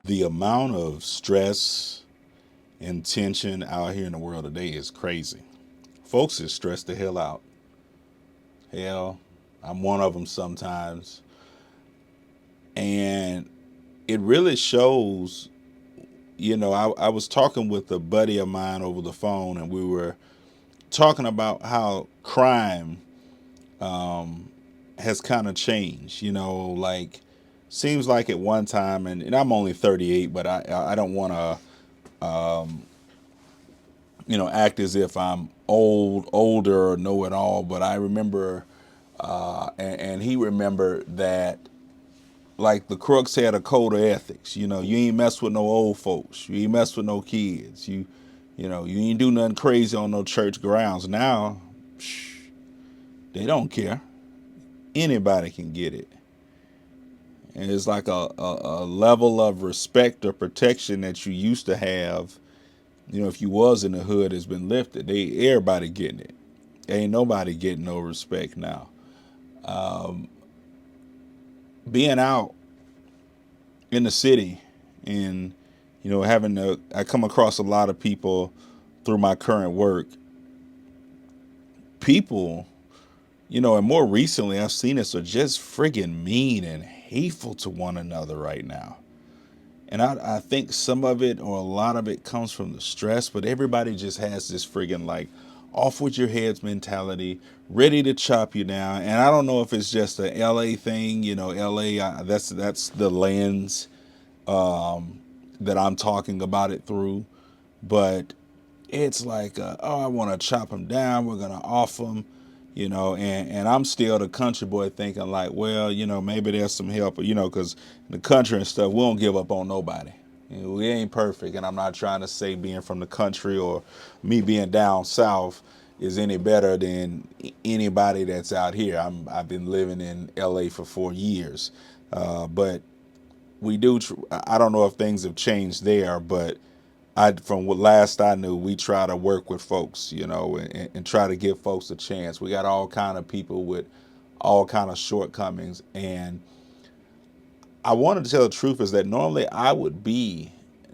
The amount of stress and tension out here in the world today is crazy. Folks is stressed the hell out. Hell, I'm one of them sometimes. And it really shows, I was talking with a buddy of mine over the phone, and we were talking about how crime has kind of changed. Like, seems like at one time, and I'm only 38, but I don't want to act as if I'm older or know it all. But I remember, and he remembered that, like, the crooks had a code of ethics. You ain't mess with no old folks. You ain't mess with no kids. You ain't do nothing crazy on no church grounds. Now, they don't care. Anybody can get it. And it's like a level of respect or protection that you used to have, if you was in the hood, has been lifted. Everybody getting it. Ain't nobody getting no respect now. Being out in the city and I come across a lot of people through my current work. People, and more recently I've seen this, are just friggin' mean and hateful to one another right now. And I think some of it, or a lot of it, comes from the stress, but everybody just has this friggin' like off with your heads mentality, ready to chop you down. And I don't know if it's just a LA thing, LA, that's the lens that I'm talking about it through. But it's like, oh, I want to chop them down. We're going to off them, and I'm still the country boy thinking like, well, maybe there's some help, because in the country and stuff, we don't give up on nobody. We ain't perfect. And I'm not trying to say being from the country or me being down south is any better than anybody that's out here. I've been living in LA for 4 years. But we do, I don't know if things have changed there, but from what last I knew, we try to work with folks, and try to give folks a chance. We got all kind of people with all kind of shortcomings, and I wanted to tell the truth is that normally I would be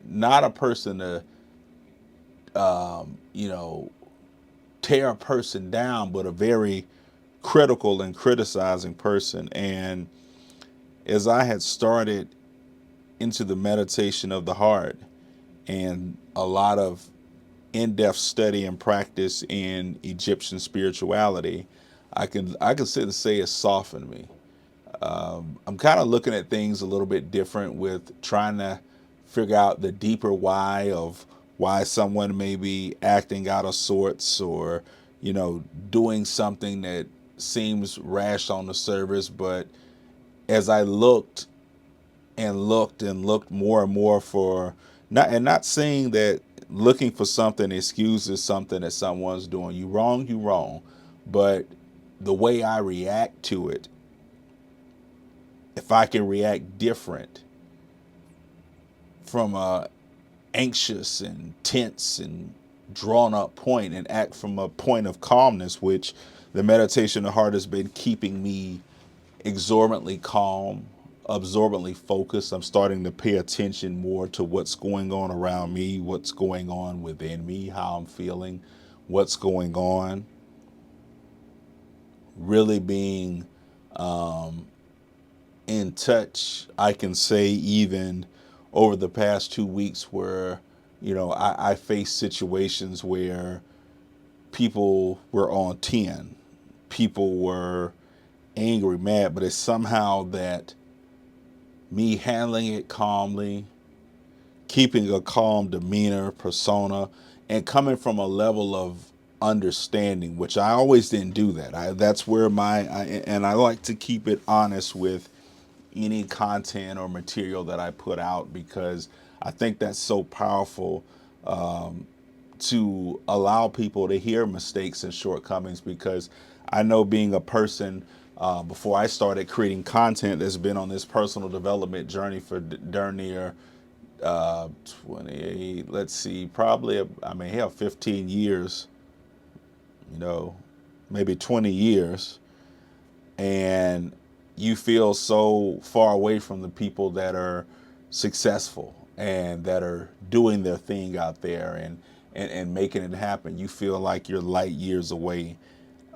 not a person to, you know, tear a person down, but a very critical and criticizing person. And as I had started into the meditation of the heart and a lot of in-depth study and practice in Egyptian spirituality, I can sit and say it softened me. I'm kind of looking at things a little bit different, with trying to figure out the deeper why of why someone may be acting out of sorts, or doing something that seems rash on the surface. But as I looked and looked and looked more and more for, not saying that looking for something excuses something that someone's doing. You wrong, but the way I react to it, if I can react different from a anxious and tense and drawn up point, and act from a point of calmness, which the meditation of the heart has been keeping me exorbitantly calm, absorbently focused. I'm starting to pay attention more to what's going on around me, what's going on within me, how I'm feeling, what's going on. Really being in touch, I can say, even over the past 2 weeks, where I faced situations where people were on 10, people were angry, mad, but it's somehow that me handling it calmly, keeping a calm demeanor, persona, and coming from a level of understanding, which I always didn't do that. That's where and I like to keep it honest with any content or material that I put out, because I think that's so powerful, to allow people to hear mistakes and shortcomings. Because I know, being a person, before I started creating content, that's been on this personal development journey for darn near 28, let's see, probably, I mean, hell, 15 years, you know, maybe 20 years. And you feel so far away from the people that are, successful and that are doing their thing out there and making it happen. You feel like you're light years away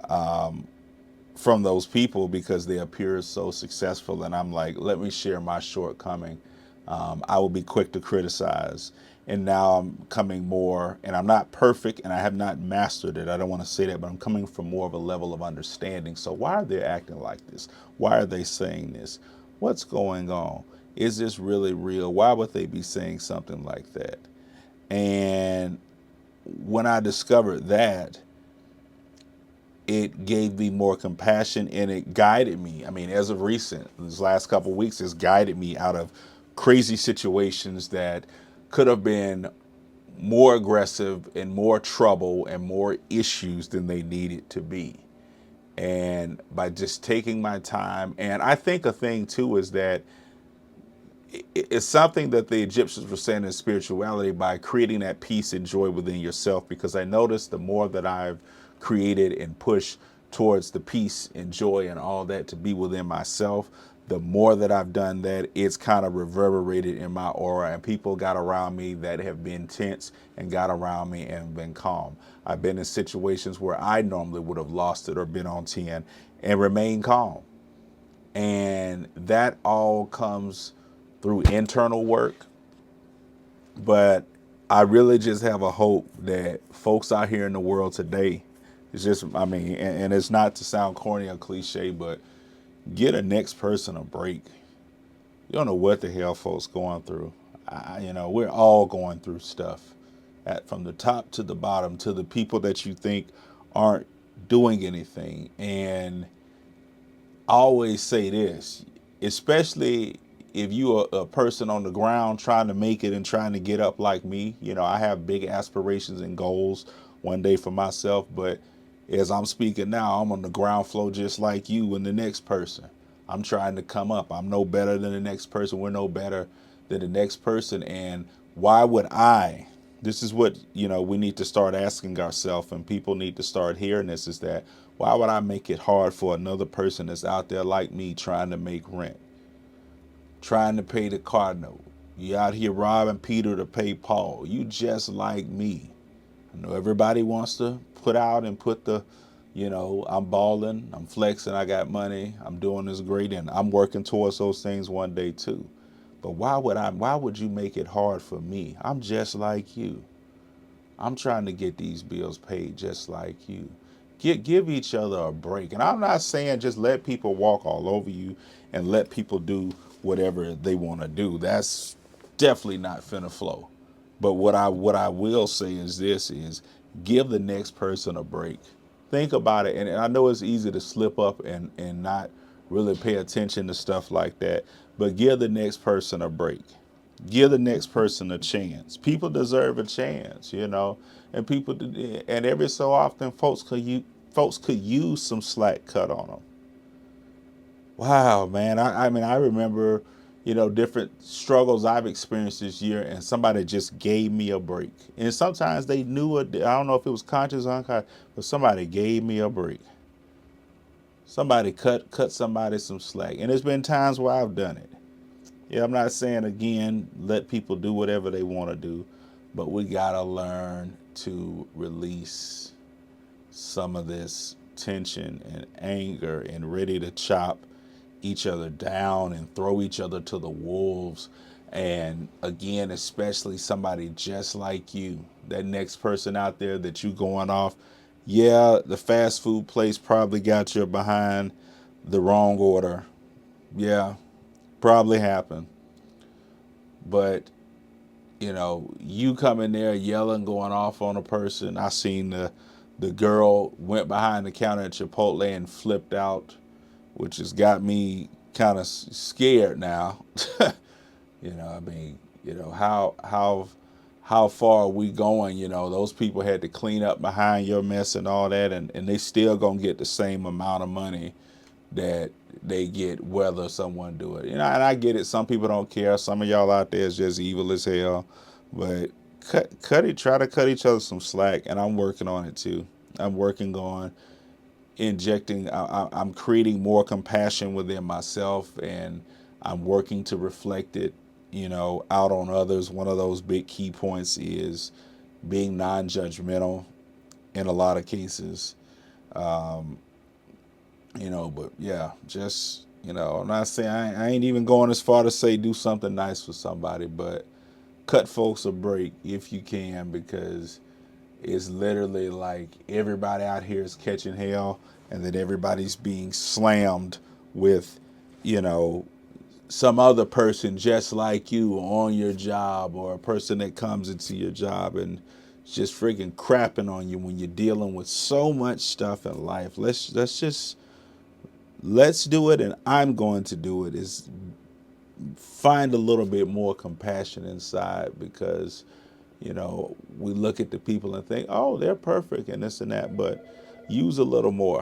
from those people because they appear so successful. And I'm like, let me share my shortcoming. I will be quick to criticize. And now I'm coming more, and I'm not perfect and I have not mastered it. I don't want to say that, but I'm coming from more of a level of understanding. So, why are they acting like this? Why are they saying this? What's going on? Is this really real? Why would they be saying something like that? And when I discovered that, it gave me more compassion and it guided me. I mean, as of recent, these last couple of weeks, it's guided me out of crazy situations that could have been more aggressive and more trouble and more issues than they needed to be. And by just taking my time, and I think a thing too is that it's something that the Egyptians were saying in spirituality by creating that peace and joy within yourself. Because I noticed the more that I've created and pushed towards the peace and joy and all that to be within myself, the more that I've done that, it's kind of reverberated in my aura, and people got around me that have been tense and got around me and been calm. I've been in situations where I normally would have lost it or been on 10 and remained calm. And that all comes through internal work. But I really just have a hope that folks out here in the world today, it's just, I mean, and it's not to sound corny or cliche, but get a next person a break. You don't know what the hell folks going through. We're all going through stuff, from the top to the bottom, to the people that you think aren't doing anything. And I always say this, especially if you are a person on the ground trying to make it and trying to get up like me. I have big aspirations and goals one day for myself, but as I'm speaking now, I'm on the ground floor just like you and the next person. I'm trying to come up. I'm no better than the next person. We're no better than the next person. And why would I? This is what, we need to start asking ourselves, and people need to start hearing this, is that why would I make it hard for another person that's out there like me trying to make rent, trying to pay the car note? You out here robbing Peter to pay Paul. You just like me. I know everybody wants to put out and put I'm balling, I'm flexing, I got money, I'm doing this great, and I'm working towards those things one day too. But why would you make it hard for me? I'm just like you. I'm trying to get these bills paid just like you. Give each other a break. And I'm not saying just let people walk all over you and let people do whatever they want to do. That's definitely not finna flow. But what I will say is this, is give the next person a break. Think about it. And I know it's easy to slip up and not really pay attention to stuff like that. But give the next person a break. Give the next person a chance. People deserve a chance, and and every so often folks could use some slack cut on them. Wow, man. I mean, I remember, different struggles I've experienced this year, and somebody just gave me a break. And sometimes they knew it. I don't know if it was conscious or unconscious, but somebody gave me a break. Somebody cut somebody some slack. And there's been times where I've done it. Yeah, I'm not saying again, let people do whatever they want to do, but we got to learn to release some of this tension and anger and ready to chop each other down and throw each other to the wolves. And again, especially somebody just like you, that next person out there that you going off. Yeah, the fast food place probably got you behind the wrong order. Yeah, probably happened. But you come in there yelling, going off on a person. I seen the girl went behind the counter at Chipotle and flipped out, which has got me kind of scared now. I mean, how far are we going? Those people had to clean up behind your mess and all that, and they still gonna get the same amount of money that they get whether someone do it. And I get it. Some people don't care. Some of y'all out there is just evil as hell. But try to cut each other some slack. And I'm working on it too. I'm working on injecting. I'm creating more compassion within myself, and I'm working to reflect it out on others. One of those big key points is being non-judgmental in a lot of cases. Um, but yeah, just, I'm not saying, I ain't even going as far to say do something nice for somebody, but cut folks a break if you can, because it's literally like everybody out here is catching hell, and that everybody's being slammed with, you know, some other person just like you on your job, or a person that comes into your job and just freaking crapping on you when you're dealing with so much stuff in life. Let's do it, and I'm going to do it, is find a little bit more compassion inside, because we look at the people and think, oh, they're perfect and this and that, but use a little more.